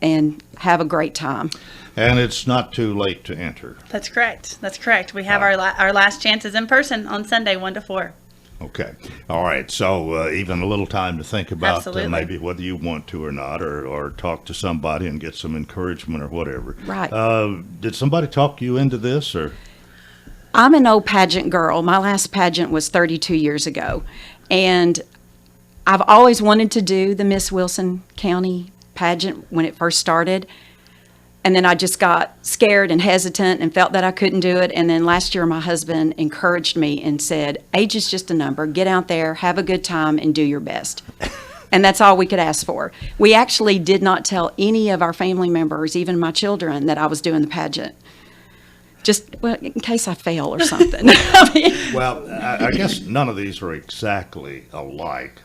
and have a great time. And it's not too late to enter. That's correct. That's correct. We have our last chances in person on Sunday, 1 to 4. Okay. All right. So even a little time to think about Absolutely. maybe whether you want to or not, or talk to somebody and get some encouragement or whatever. Right. Did somebody talk you into this, or? I'm an old pageant girl. My last pageant was 32 years ago. And I've always wanted to do the Miss Wilson County pageant when it first started. And then I just got scared and hesitant and felt that I couldn't do it. And then last year, my husband encouraged me and said, age is just a number. Get out there, have a good time, and do your best. And that's all we could ask for. We actually did not tell any of our family members, even my children, that I was doing the pageant. Just in case I fail or something. Well, I guess none of these are exactly alike.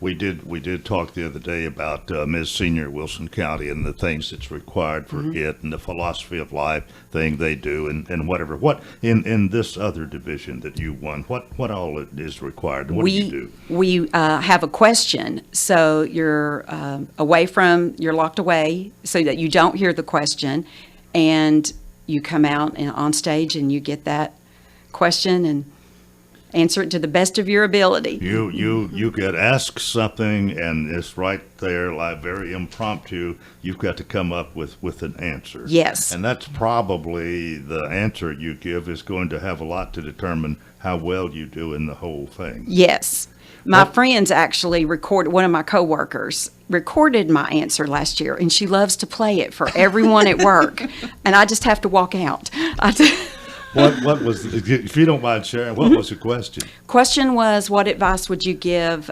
We did talk the other day about Ms. Senior Wilson County and the things that's required for it, and the philosophy of life thing they do, and whatever. What in this other division that you won? What all is required? What do you do? We have a question, so you're you're locked away, so that you don't hear the question, and you come out and on stage and you get that question and answer it to the best of your ability. You get asked something and it's right there, like very impromptu. You've got to come up with an answer. Yes. And that's probably the answer you give is going to have a lot to determine how well you do in the whole thing. Yes. My friends actually one of my coworkers recorded my answer last year, and she loves to play it for everyone at work, and I just have to walk out. What was, if you don't mind sharing, what was the question? Question was, what advice would you give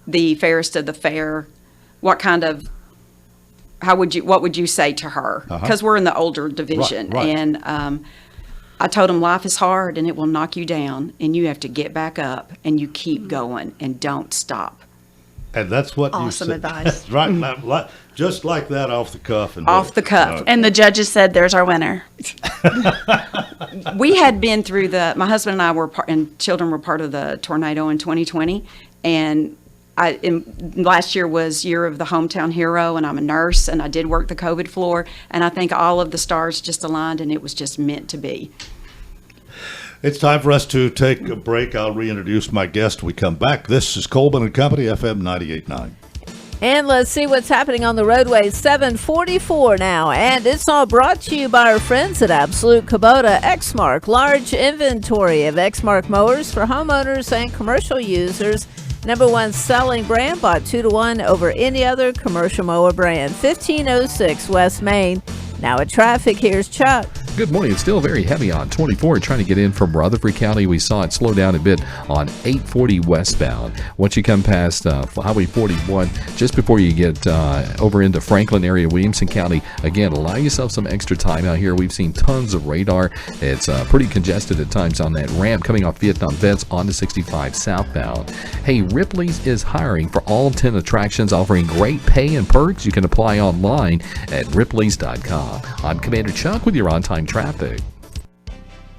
the fairest of the fair? What would you say to her? Because we're in the older division, right. And I told him life is hard and it will knock you down, and you have to get back up and you keep going and don't stop. And that's what awesome you said. advice. Right, just like that, off the cuff. Off the cuff. And the judges said, "There's our winner." We had been through my husband and I and children were part of the tornado in 2020, and last year was year of the hometown hero, and I'm a nurse, and I did work the COVID floor, and I think all of the stars just aligned, and it was just meant to be. It's time for us to take a break. I'll reintroduce my guest when we come back. This is Coleman and Company, FM 98.9. And let's see what's happening on the roadways. 7:44 now, and it's all brought to you by our friends at Absolute Kubota Exmark. Large inventory of Exmark mowers for homeowners and commercial users. #1 selling brand, bought 2-to-1 over any other commercial mower brand. 1506 West Main. Now at traffic, here's Chuck. Good morning. It's still very heavy on 24 trying to get in from Rutherford County. We saw it slow down a bit on 840 westbound. Once you come past Highway 41, just before you get over into Franklin area, Williamson County, again, allow yourself some extra time out here. We've seen tons of radar. It's pretty congested at times on that ramp coming off Vietnam Vets onto 65 southbound. Hey, Ripley's is hiring for all 10 attractions, offering great pay and perks. You can apply online at ripleys.com. I'm Commander Chuck with your on-time traffic.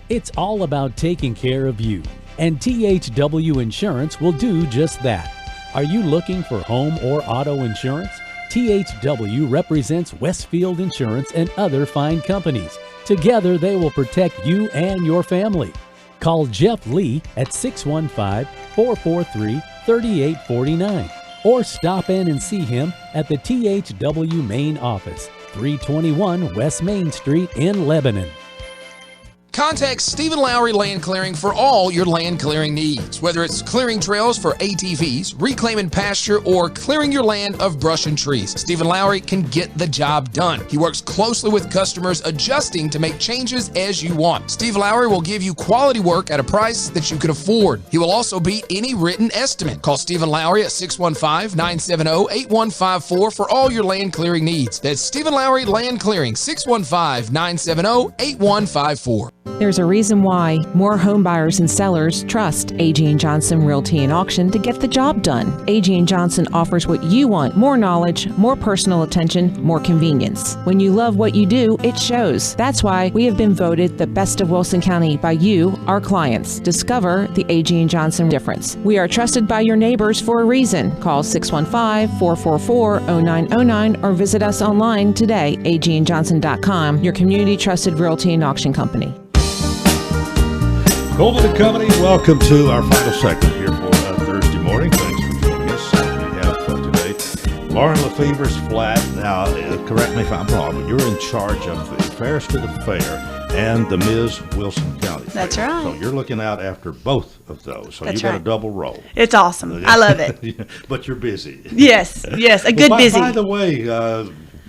It's all about taking care of you, and THW Insurance will do just that. Are you looking for home or auto insurance? THW represents Westfield Insurance and other fine companies. Together, they will protect you and your family. Call Jeff Lee at 615-443-3849 or stop in and see him at the THW main office, 321 West Main Street in Lebanon. Contact Stephen Lowry Land Clearing for all your land clearing needs. Whether it's clearing trails for ATVs, reclaiming pasture, or clearing your land of brush and trees, Stephen Lowry can get the job done. He works closely with customers, adjusting to make changes as you want. Stephen Lowry will give you quality work at a price that you can afford. He will also beat any written estimate. Call Stephen Lowry at 615-970-8154 for all your land clearing needs. That's Stephen Lowry Land Clearing, 615-970-8154. There's a reason why more home buyers and sellers trust A.G. & Johnson Realty and Auction to get the job done. A.G. & Johnson offers what you want: more knowledge, more personal attention, more convenience. When you love what you do, it shows. That's why we have been voted the best of Wilson County by you, our clients. Discover the A.G. & Johnson difference. We are trusted by your neighbors for a reason. Call 615-444-0909 or visit us online today, agandjohnson.com, your community trusted realty and auction company. Coleman and Company, welcome to our final segment here for Thursday morning. Thanks for joining us. We have today Lauren Lefevre's Flat. Now, correct me if I'm wrong, but you're in charge of the Fairest of the Fair. and the Ms. Wilson County Fair. That's right. So you're looking out after both of those. So That's you got right. a double role. It's awesome. I love it. But you're busy. Yes, a good busy. By the way,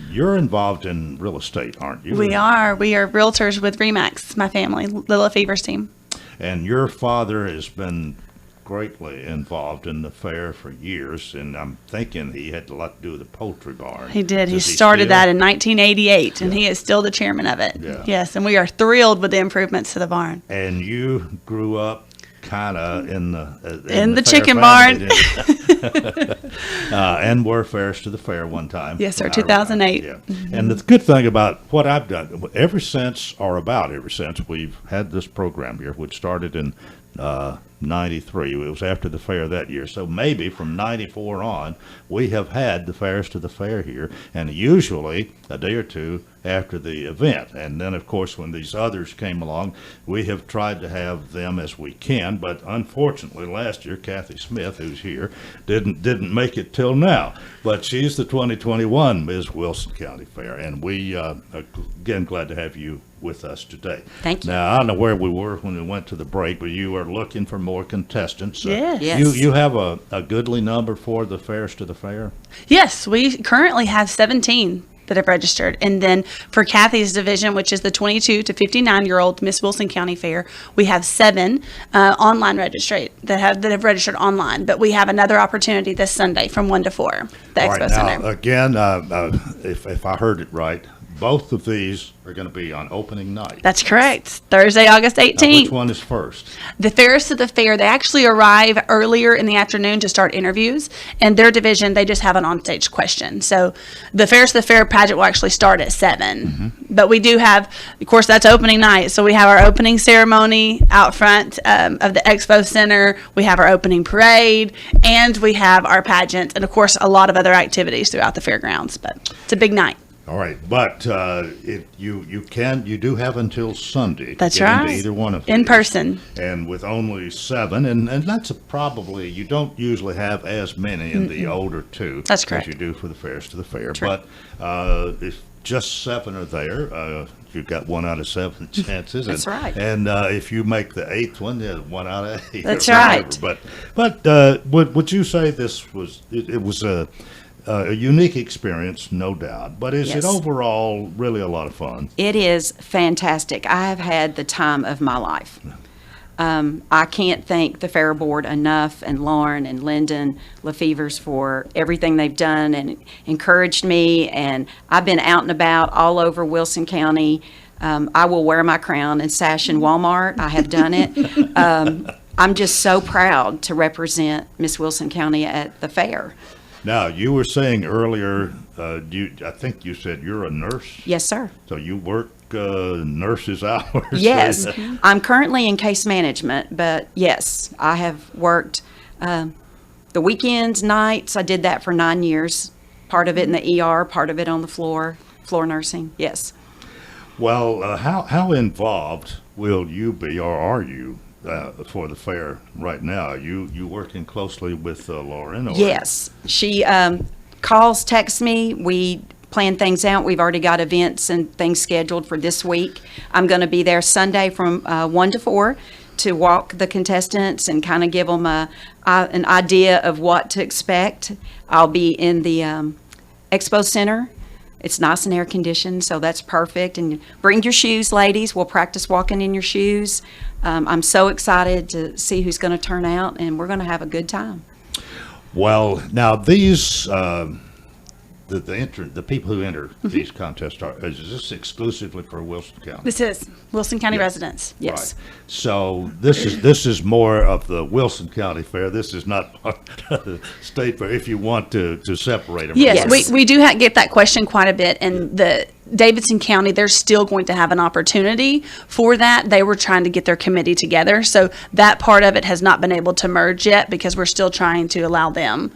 you're involved in real estate, aren't you? We are realtors with Remax, my family, Lila Fever's team. And your father has been greatly involved in the fair for years, and I'm thinking he had a lot to do with the poultry barn. He did. He Does started still? that in 1988, and he is still the chairman of it. Yeah. Yes, and we are thrilled with the improvements to the barn. And you grew up kind of in the fair chicken family, barn. didn't you? And were fairs to the fair one time. Yes, sir, when I 2008. remember. Yeah. And the good thing about what I've done, ever since we've had this program here, which started in 93. It was after the fair that year. So maybe from 94 on, we have had the fairs to the fair here, and usually a day or two after the event. And then, of course, when these others came along, we have tried to have them as we can. But unfortunately, last year, Kathy Smith, who's here, didn't make it till now. But she's the 2021 Ms. Wilson County Fair, and we are again glad to have you with us today. Thank you. Now, I don't know where we were when we went to the break, but you are looking for more contestants. Yes. You have a goodly number for the fairs to the fair? Yes, we currently have 17 that have registered. And then for Kathy's division, which is the 22 to 59-year-old Miss Wilson County Fair, we have 7 online that have registered online. But we have another opportunity this Sunday from 1 to 4, the All Expo right, Center. now, again, if I heard it right, both of these are going to be on opening night. That's correct. Thursday, August 18th. Now, which one is first? The Fairs to the Fair, they actually arrive earlier in the afternoon to start interviews. And their division, they just have an onstage question. So the Fairs to the Fair pageant will actually start at 7. Mm-hmm. But we do have, of course, that's opening night. So we have our opening ceremony out front of the Expo Center. We have our opening parade. And we have our pageant. And, of course, a lot of other activities throughout the fairgrounds. But it's a big night. All right, but you do have until Sunday. That's to get right. Into either one of In these. person. And with only 7, and that's probably, you don't usually have as many in the older 2. That's correct. As you do for the fairs to the fair. True. But if just 7 are there, you've got 1 out of 7 chances. That's right. And if you make the 8th one, 1 out of 8. That's or right. whatever. But would you say this was it was a unique experience, no doubt, but is it Yes. overall really a lot of fun? It is fantastic. I have had the time of my life. I can't thank the Fair Board enough, and Lauren and Lyndon Lefevers for everything they've done and encouraged me. And I've been out and about all over Wilson County. I will wear my crown and sash in Walmart. I have done it. I'm just so proud to represent Miss Wilson County at the fair. Now, you were saying earlier, I think you said you're a nurse? Yes, sir. So you work nurses' hours? Yes. I'm currently in case management, but yes, I have worked the weekends, nights. I did that for 9 years, part of it in the ER, part of it on the floor nursing. Yes. Well, how involved will you be, or are you, for the fair right now? You working closely with Lauren? Or? Yes. She calls, texts me. We plan things out. We've already got events and things scheduled for this week. I'm going to be there Sunday from 1 to 4 to walk the contestants and kind of give them an idea of what to expect. I'll be in the Expo Center. It's nice and air conditioned, so that's perfect. And bring your shoes, ladies. We'll practice walking in your shoes. I'm so excited to see who's going to turn out, and we're going to have a good time. Well, now these, the people who enter these contests, is this exclusively for Wilson County? This is Wilson County Yes. residents. Yes. Right. So this is more of the Wilson County Fair. This is not the state fair. If you want to separate them. Yes, we do get that question quite a bit, and the Davidson County, they're still going to have an opportunity for that. They were trying to get their committee together, so that part of it has not been able to merge yet because we're still trying to allow them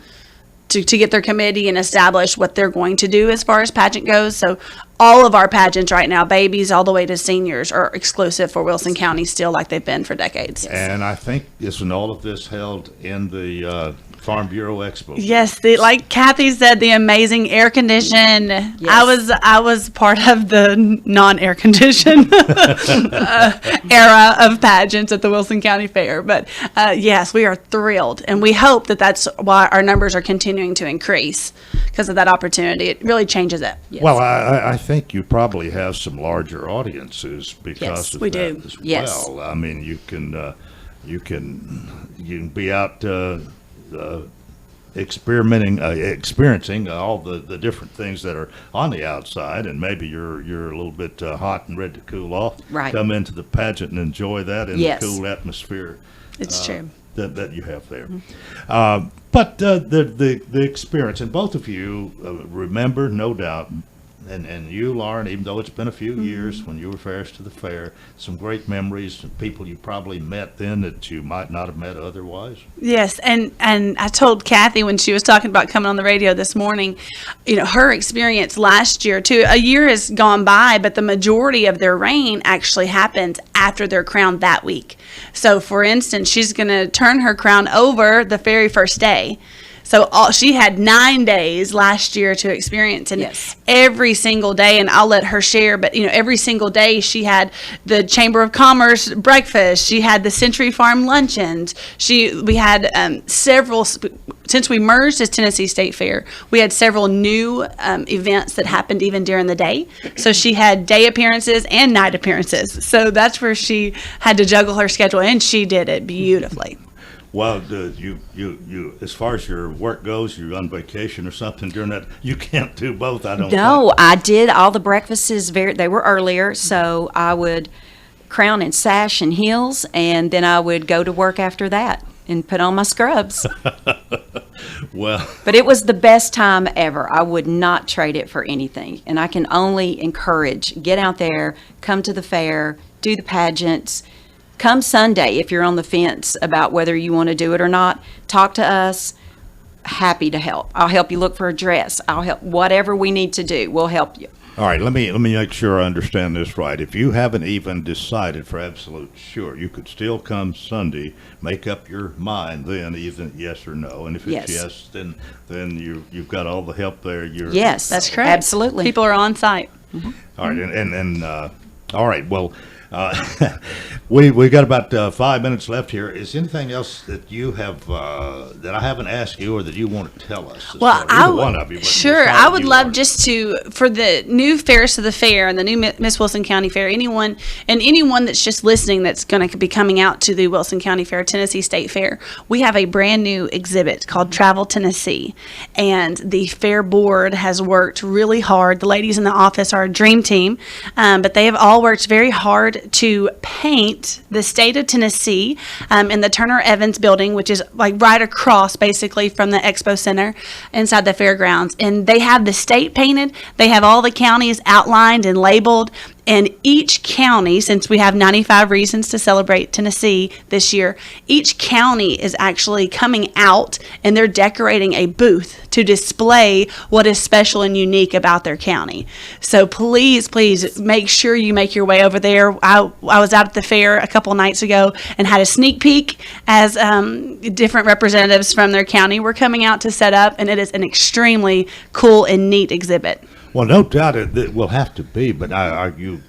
to get their committee and establish what they're going to do as far as pageant goes. So all of our pageants right now, babies all the way to seniors, are exclusive for Wilson County still, like they've been for decades. And I think isn't all of this held in the Farm Bureau Expo. Yes, like Kathy said, the amazing air condition. Yes. I was part of the non-air conditioned era of pageants at the Wilson County Fair. But yes, we are thrilled, and we hope that that's why our numbers are continuing to increase because of that opportunity. It really changes it. Well, I think you probably have some larger audiences because Yes, of we that do. as Yes. well. I mean, you can be out experiencing all the different things that are on the outside, and maybe you're a little bit hot and ready to cool off. Right. Come into the pageant and enjoy that in Yes. the cool atmosphere. It's true. That you have there. But the experience, and both of you remember, no doubt, and you, Lauren, even though it's been a few years when you were first to the fair, some great memories of people you probably met then that you might not have met otherwise. Yes, and I told Kathy when she was talking about coming on the radio this morning, her experience last year too. A year has gone by, but the majority of their reign actually happens after they're crowned that week. So, for instance, she's going to turn her crown over the very first day. So she had 9 days last year to experience, and every single day, and I'll let her share, but every single day she had the Chamber of Commerce breakfast, she had the Century Farm luncheons, we had several, since we merged as Tennessee State Fair, we had several new events that happened even during the day. So she had day appearances and night appearances. So that's where she had to juggle her schedule, and she did it beautifully. Well, you as far as your work goes, you're on vacation or something during that. You can't do both. I don't. No, I did all the breakfasts. They were earlier, so I would crown and sash and heels, and then I would go to work after that and put on my scrubs. Well, but it was the best time ever. I would not trade it for anything, and I can only encourage: get out there, come to the fair, do the pageants. Come Sunday, if you're on the fence about whether you want to do it or not, talk to us. Happy to help. I'll help you look for a dress. I'll help whatever we need to do. We'll help you. all right. Let me make sure I understand this right. If you haven't even decided for absolute sure, you could still come Sunday, make up your mind then, either yes or no. And if it's yes, then you've got all the help there. Yes, that's correct. Absolutely. People are on site. Mm-hmm. All right, and all right. Well. We got about 5 minutes left here. Is anything else that you have that I haven't asked you or that you want to tell us? Well, one of you. Sure, I would love just for the new fairs to the fair and the new Miss Wilson County Fair. Anyone that's just listening that's going to be coming out to the Wilson County Fair, Tennessee State Fair. We have a brand new exhibit called Travel Tennessee, and the fair board has worked really hard. The ladies in the office are a dream team, but they have all worked very hard to paint the state of Tennessee in the Turner Evans building, which is like right across basically from the Expo Center inside the fairgrounds. And they have the state painted. They have all the counties outlined and labeled. And each county, since we have 95 reasons to celebrate Tennessee this year, each county is actually coming out and they're decorating a booth to display what is special and unique about their county. So please make sure you make your way over there. I was out at the fair a couple nights ago and had a sneak peek as different representatives from their county were coming out to set up, and it is an extremely cool and neat exhibit. Well, no doubt it will have to be, but are you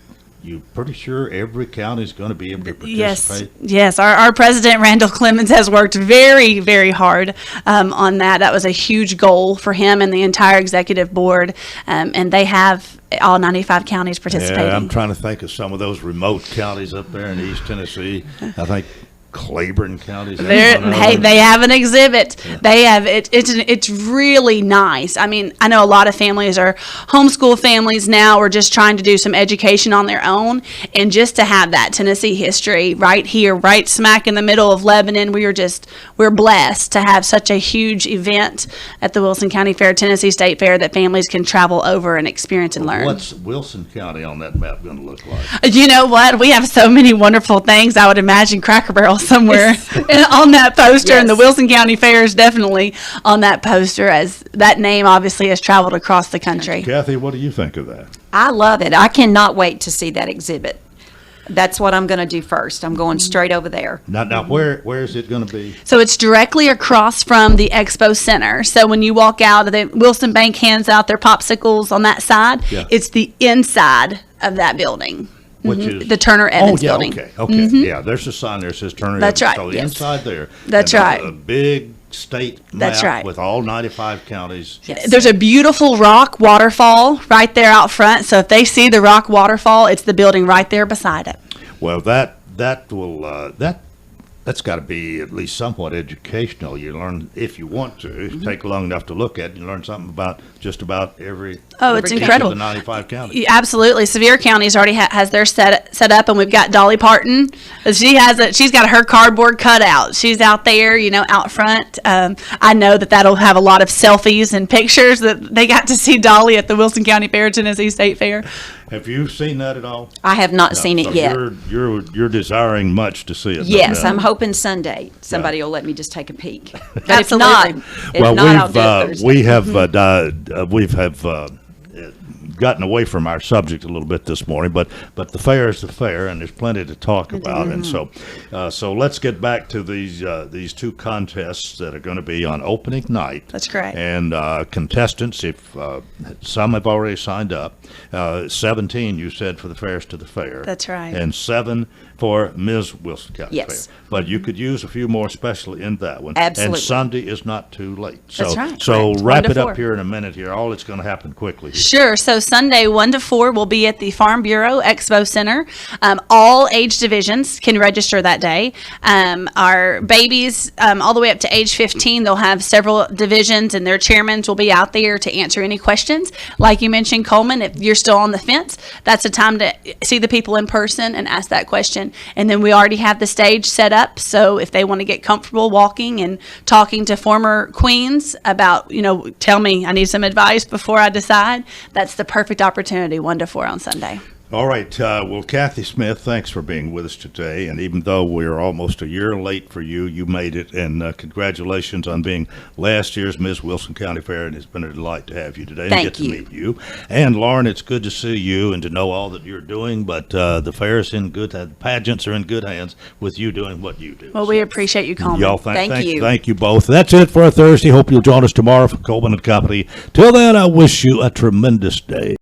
pretty sure every county is going to be able to participate? Yes. Our president, Randall Clemens, has worked very, very hard on that. That was a huge goal for him and the entire executive board, and they have all 95 counties participating. Yeah, I'm trying to think of some of those remote counties up there in East Tennessee. I think Claiborne counties. They have an exhibit. Yeah. They have it. It's really nice. I mean, I know a lot of families are homeschool families now, or just trying to do some education on their own, and just to have that Tennessee history right here, right smack in the middle of Lebanon. We're blessed to have such a huge event at the Wilson County Fair, Tennessee State Fair, that families can travel over and experience and learn. What's Wilson County on that map going to look like? You know what? We have so many wonderful things. I would imagine Cracker Barrel somewhere on that poster, and the Wilson County Fair is definitely on that poster, as that name obviously has traveled across the country. Kathy, what do you think of that? I love it. I cannot wait to see that exhibit. That's what I'm going to do first. I'm going straight over there. Now where is it going to be? So it's directly across from the Expo Center. So when you walk out, the Wilson Bank hands out their popsicles on that side. Yeah. It's the inside of that building. Which is the Turner Evans building. Okay. Yeah, there's a sign there that says Turner That's Evans. right, So the yes. inside there. That's and right. A big state That's map right. with all 95 counties. There's a beautiful rock waterfall right there out front. So if they see the rock waterfall, it's the building right there beside it. Well, that's got to be at least somewhat educational. You learn, if you want to, if you take long enough to look at it, you learn something about just about every. Oh, it's each of incredible. The 95 counties. Yeah, absolutely. Sevier County's already has their set up, and we've got Dolly Parton. She's got her cardboard cutout. She's out there, out front. I know that'll have a lot of selfies and pictures that they got to see Dolly at the Wilson County Fair, Tennessee State Fair. Have you seen that at all? I have not No, seen it so yet. You're desiring much to see it. Yes, no I'm doubt. hoping Sunday somebody will let me just take a peek. But Absolutely. if not, I'll do it Thursday. we have gotten away from our subject a little bit this morning, but the fair is the fair, and there's plenty to talk about. And so let's get back to these two contests that are going to be on opening night. That's correct. And contestants, if some have already signed up, 17 you said for the Fairs to the Fair. That's right. And 7 for Ms. Wilson County Yes. Fair. But you could use a few more, especially in that one. Absolutely. And Sunday is not too late. So, That's right. So Correct. wrap 1 it to up 4. here in a minute here. All it's going to happen quickly here. Sure. So Sunday, 1 to 4, will be at the Farm Bureau Expo Center. All age divisions can register that day. Our babies, all the way up to age 15, they'll have several divisions, and their chairmen will be out there to answer any questions. Like you mentioned, Coleman, if you're still on the fence, that's a time to see the people in person and ask that question. And then we already have the stage set up, so if they want to get comfortable walking and talking to former queens about, tell me, I need some advice before I decide, that's the perfect opportunity, 1 to 4 on Sunday. All right. Well, Kathy Smith, thanks for being with us today. And even though we're almost a year late for you, you made it. And congratulations on being last year's Ms. Wilson County Fair. And it's been a delight to have you today and get to meet you. And Lauren, it's good to see you and to know all that you're doing. But the fair's in good, the pageants are in good hands with you doing what you do. Well, we appreciate you, Coleman. Y'all, Thank you. Thank you both. That's it for a Thursday. Hope you'll join us tomorrow for Coleman and Company. Till then, I wish you a tremendous day.